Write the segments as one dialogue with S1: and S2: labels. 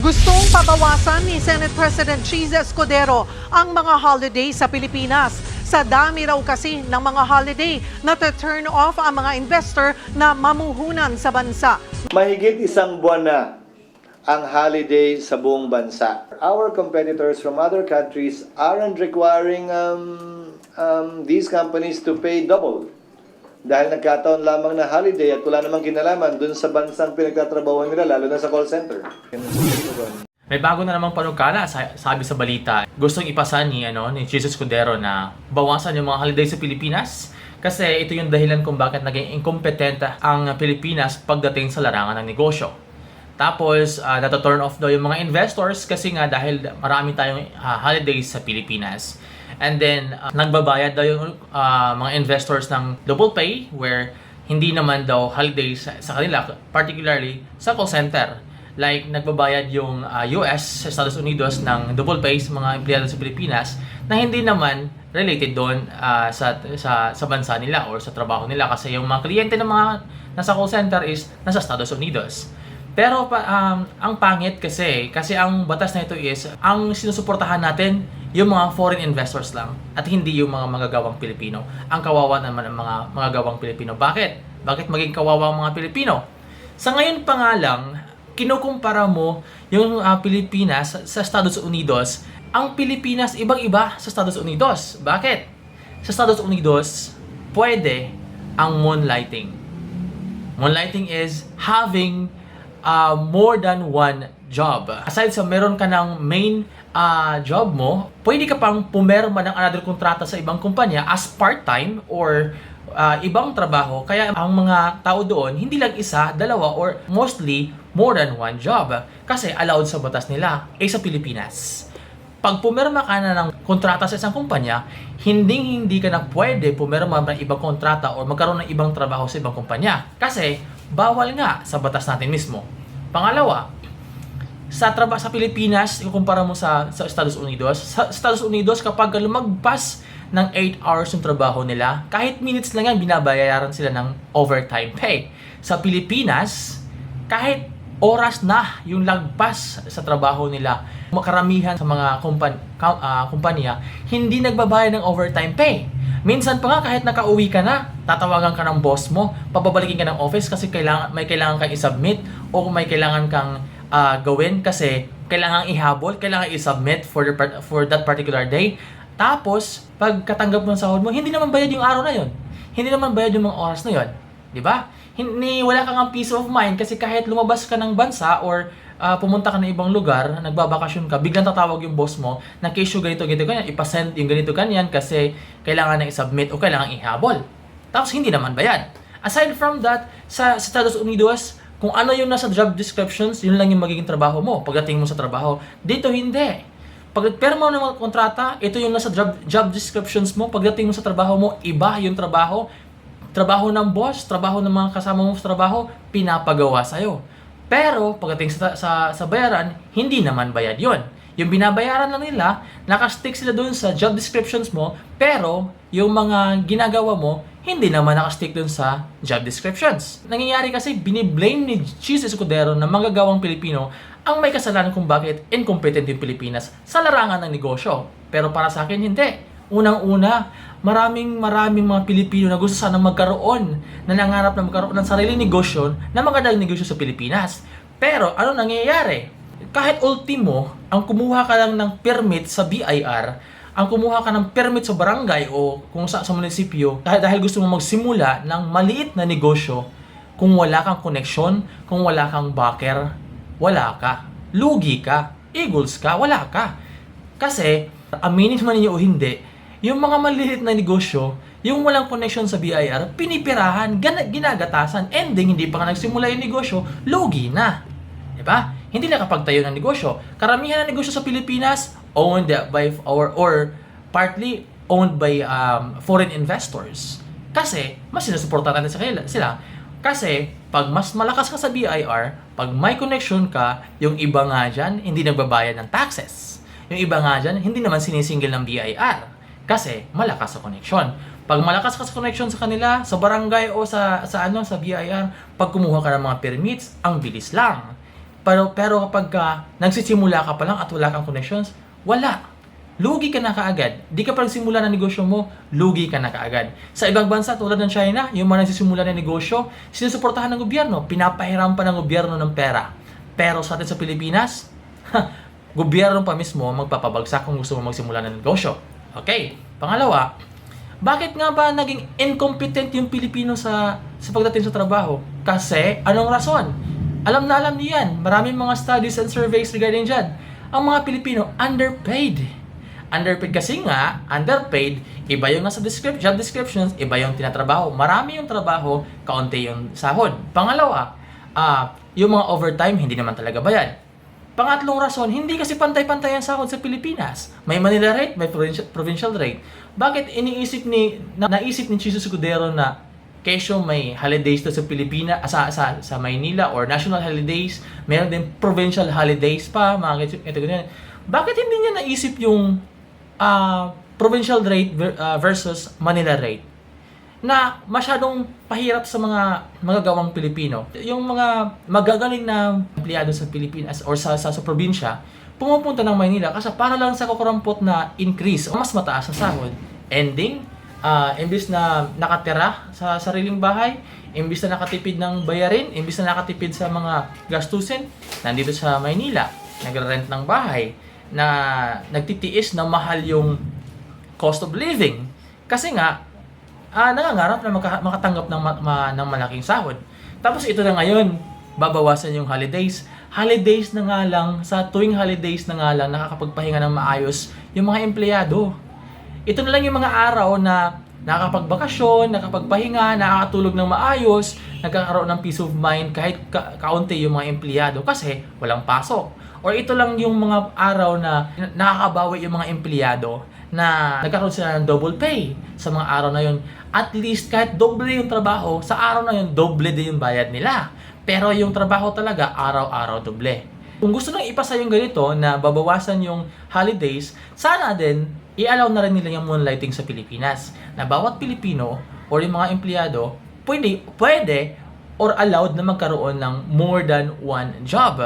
S1: Gustong pabawasan ni Senate President Cheese Escudero ang mga holiday sa Pilipinas. Sa dami raw kasi ng mga holiday na turn off ang mga investor na mamuhunan sa bansa.
S2: Mahigit isang buwan na ang holiday sa buong bansa. Our competitors from other countries aren't requiring these companies to pay double. Dahil nagkataon lamang na holiday at wala namang kinalaman dun sa bansang pinagtatrabahuan nila, lalo na sa call center.
S3: May bago na namang panukala, sabi sa balita. Gustong ipasa ni Jesus Escudero na bawasan yung mga holiday sa Pilipinas kasi ito yung dahilan kung bakit naging inkompetente ang Pilipinas pagdating sa larangan ng negosyo. Tapos, nata-turn off daw yung mga investors kasi nga dahil marami tayong holidays sa Pilipinas. And then, nagbabayad daw yung mga investors ng double pay where hindi naman daw holidays sa kanila, particularly sa call center. Like, nagbabayad yung US sa Estados Unidos ng double pay sa mga empleyado sa Pilipinas na hindi naman related doon sa bansa nila or sa trabaho nila kasi yung mga kliyente ng mga nasa call center is nasa Estados Unidos. Pero ang pangit kasi ang batas na ito is ang sinusuportahan natin yung mga foreign investors lang at hindi yung mga manggagawang Pilipino. Ang kawawa naman ang mga manggagawang Pilipino. Bakit? Bakit maging kawawa ang mga Pilipino? Sa ngayon pa nga lang, kinukumpara mo yung Pilipinas sa Estados Unidos. Ang Pilipinas ibang-iba sa Estados Unidos. Bakit? Sa Estados Unidos, pwede ang moonlighting. Moonlighting is having more than one job. Aside sa meron ka ng main job mo, pwede ka pang pumerma ng another kontrata sa ibang kumpanya as part-time or ibang trabaho. Kaya ang mga tao doon, hindi lang isa, dalawa, or mostly more than one job. Kasi allowed sa batas nila, sa Pilipinas. Pag pumirma ka na ng kontrata sa isang kumpanya, hindi ka na pwede pumirma ng ibang kontrata o magkaroon ng ibang trabaho sa ibang kumpanya. Kasi bawal nga sa batas natin mismo. Pangalawa, sa Pilipinas, ikukumpara mo sa Estados Unidos. Sa Estados Unidos, kapag lumagpas ng 8 hours yung trabaho nila, kahit minutes lang yan, binabayaran sila ng overtime pay. Sa Pilipinas, kahit oras na yung lagpas sa trabaho nila, makaramihan sa mga kumpanya, hindi nagbabayad ng overtime pay. Minsan pa nga kahit nakauwi ka na, tatawagan ka ng boss mo, papabalikin ka ng office kasi may kailangan kang i-submit o may kailangan kang gawin kasi kailangan ihabol, kailangan i-submit for that particular day. Tapos, pagkatanggap mo ng sahod mo, hindi naman bayad yung araw na yon. Hindi naman bayad yung mga oras na yon. Di ba? Wala kang ang peace of mind kasi kahit lumabas ka ng bansa or pumunta ka ng ibang lugar, nagbabakasyon ka, biglang tatawag yung boss mo na case yung ganito, ganyan, ipasend yung ganito, ganyan kasi kailangan na i-submit o kailangan ihabol. Tapos hindi naman bayad. Aside from that, sa Estados Unidos, kung ano yung nasa job descriptions, yun lang yung magiging trabaho mo pagdating mo sa trabaho. Dito hindi. Pag perma mo ng kontrata, ito yung nasa job descriptions mo. Pagdating mo sa trabaho mo, iba yung trabaho. Trabaho ng boss, trabaho ng mga kasama mo sa trabaho, pinapagawa sa'yo. Pero pagdating sa bayaran, hindi naman bayad yon. Yung binabayaran lang nila, nakastick sila dun sa job descriptions mo, pero yung mga ginagawa mo, hindi naman nakastick dun sa job descriptions. Nangyayari kasi biniblame ni Jesus Escudero na manggagawang Pilipino ang may kasalanan kung bakit incompetent yung Pilipinas sa larangan ng negosyo. Pero para sa akin, hindi. Unang-una, maraming mga Pilipino na gusto sanang magkaroon, na nangarap na magkaroon ng sariling negosyo na magandang negosyo sa Pilipinas. Pero ano nangyayari? Kahit ultimo, ang kumuha ka lang ng permit sa BIR, ang kumuha ka ng permit sa barangay o kung sa munisipyo, dahil gusto mo magsimula ng maliit na negosyo, kung wala kang koneksyon, kung wala kang backer, wala ka. Lugi ka. Eagles ka, wala ka. Kasi, aminin man ninyo o hindi, yung mga maliliit na negosyo, yung walang connection sa BIR, pinipirahan, ginagatasan, ending, hindi pa nga nagsimula yung negosyo, lugi na. Diba? Hindi nakapagtayo ng negosyo. Karamihan ng negosyo sa Pilipinas, owned by, or partly owned by foreign investors. Kasi, mas sinusuportahan natin sila. Kasi, pag mas malakas ka sa BIR, pag may connection ka, yung iba nga dyan, hindi nagbabayad ng taxes. Yung iba nga dyan, hindi naman sinisingil ng BIR. Kasi, malakas sa connection. Pag malakas ka sa connection sa kanila, sa barangay o sa BIR, pag kumuha ka ng mga permits, ang bilis lang. Pero kapag nagsisimula ka pa lang at wala kang connections, wala. Lugi ka na kaagad. Di ka pa nagsimula ng negosyo mo, lugi ka na kaagad. Sa ibang bansa tulad ng China, yung mga nagsisimula ng negosyo, sinusuportahan ng gobyerno, pinapahiram pa ng gobyerno ng pera. Pero sa atin sa Pilipinas, gobyerno pa mismo magpapabagsak kung gusto mo magsimula ng negosyo. Okay, pangalawa, bakit nga ba naging incompetent yung Pilipino sa pagdating sa trabaho? Kasi, anong rason? Alam na alam niyo yan. Maraming mga studies and surveys regarding dyan. Ang mga Pilipino, underpaid. Underpaid kasi nga, underpaid, iba yung nasa job descriptions, iba yung tinatrabaho. Marami yung trabaho, kaunti yung sahod. Pangalawa, yung mga overtime, hindi naman talaga bayad. Pangatlong rason, hindi kasi pantay-pantay ang sahod sa Pilipinas. May Manila rate, may provincial rate. Bakit naisip ni Jesus Escudero na kesyo may holidays to sa Pilipinas, sa Maynila or national holidays, meron din provincial holidays pa, mga ganyan. Bakit hindi niya naisip yung provincial rate versus Manila rate? Na masyadong pahirap sa mga magagawang Pilipino. Yung mga magagaling na empleyado sa Pilipinas or sa probinsya, pumupunta ng Maynila kasi para lang sa kukurampot na increase o mas mataas na sahod. Ending, imbis na nakatira sa sariling bahay, imbis na nakatipid ng bayarin, imbis na nakatipid sa mga gastusin, nandito sa Maynila, nagre-rent ng bahay, na nagtitiis na mahal yung cost of living. Kasi nga, nangangarap na makatanggap ng malaking sahod. Tapos ito na ngayon, babawasan yung holidays. Holidays na nga lang, sa tuwing holidays na nga lang, nakakapagpahinga ng maayos yung mga empleyado. Ito na lang yung mga araw na nakakapagbakasyon, nakakapagpahinga, nakakatulog ng maayos, nagkakaroon ng peace of mind kahit kaunti yung mga empleyado kasi walang pasok. Or ito lang yung mga araw na nakakabawi yung mga empleyado na nagkakaroon sila ng double pay sa mga araw na yun. At least kahit doble yung trabaho, sa araw na yun, doble din yung bayad nila. Pero yung trabaho talaga, araw-araw doble. Kung gusto nang ipasa yung ganito na babawasan yung holidays, sana din i-allow na rin nila yung moonlighting sa Pilipinas. Na bawat Pilipino or yung mga empleyado, pwede or allowed na magkaroon ng more than one job.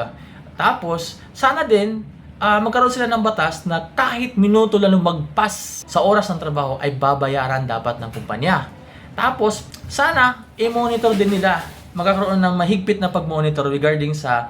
S3: Tapos, sana din magkaroon sila ng batas na kahit minuto lang magpas sa oras ng trabaho ay babayaran dapat ng kumpanya. Tapos, sana i-monitor din nila, magkakaroon ng mahigpit na pag-monitor regarding sa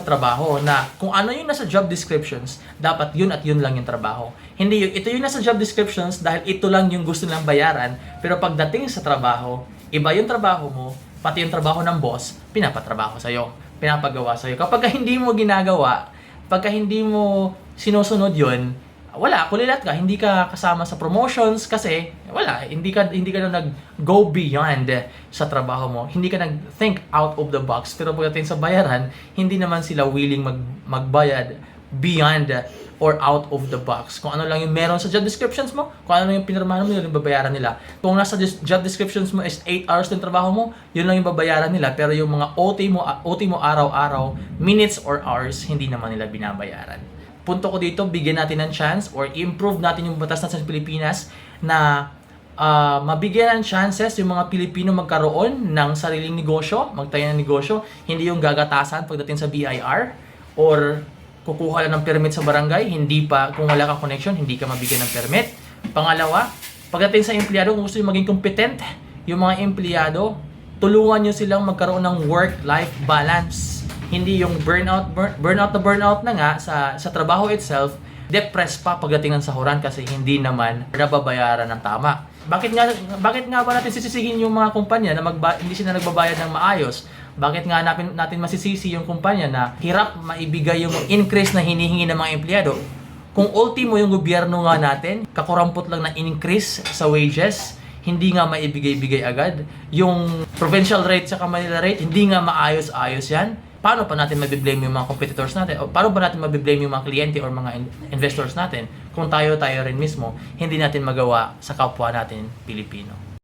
S3: trabaho na kung ano yung nasa job descriptions, dapat yun at yun lang yung trabaho. Hindi ito yung nasa job descriptions dahil ito lang yung gusto nilang bayaran, pero pagdating sa trabaho, iba yung trabaho mo, pati yung trabaho ng boss, pinapatrabaho sa'yo, pinapagawa sa'yo. Kapag hindi mo ginagawa, pagka hindi mo sinusunod yun, wala, kulilat ka, hindi ka kasama sa promotions kasi wala, hindi ka na nag-go beyond sa trabaho mo. Hindi ka nag-think out of the box. Pero pagdating sa bayaran, hindi naman sila willing magbayad beyond or out of the box. Kung ano lang yung meron sa job descriptions mo, kung ano lang yung pinirmahan mo, yun yung babayaran nila. Kung nasa job descriptions mo is 8 hours ng trabaho mo, yun lang yung babayaran nila. Pero yung mga OT mo araw-araw, minutes or hours, hindi naman nila binabayaran. Punto ko dito, bigyan natin ng chance or improve natin yung batas natin sa Pilipinas na mabigyan ng chances yung mga Pilipino magkaroon ng sariling negosyo, magtayo ng negosyo, hindi yung gagatasan pagdating sa BIR or kukuha lang ng permit sa barangay, hindi pa, kung wala kang connection, hindi ka mabigyan ng permit. Pangalawa, pagdating sa empleyado, kung gusto yung maging competent, yung mga empleyado, tulungan nyo silang magkaroon ng work-life balance. Hindi yung burnout na nga sa trabaho itself, depressed pa pagdating ng sahuran kasi hindi naman nababayaran ng tama. Bakit nga ba natin sisisihin yung mga kumpanya na hindi sila nagbabayad ng maayos? Bakit nga natin masisisi yung kumpanya na hirap maibigay yung increase na hinihingi ng mga empleyado? Kung ultimo yung gobyerno nga natin, kakurampot lang na increase sa wages, hindi nga maibigay-bigay agad. Yung provincial rate sa Manila rate, hindi nga maayos-ayos yan. Paano pa natin mabiblame yung mga competitors natin? O paano ba natin mabiblame yung mga kliyente or mga investors natin kung tayo rin mismo hindi natin magawa sa kapwa natin Pilipino?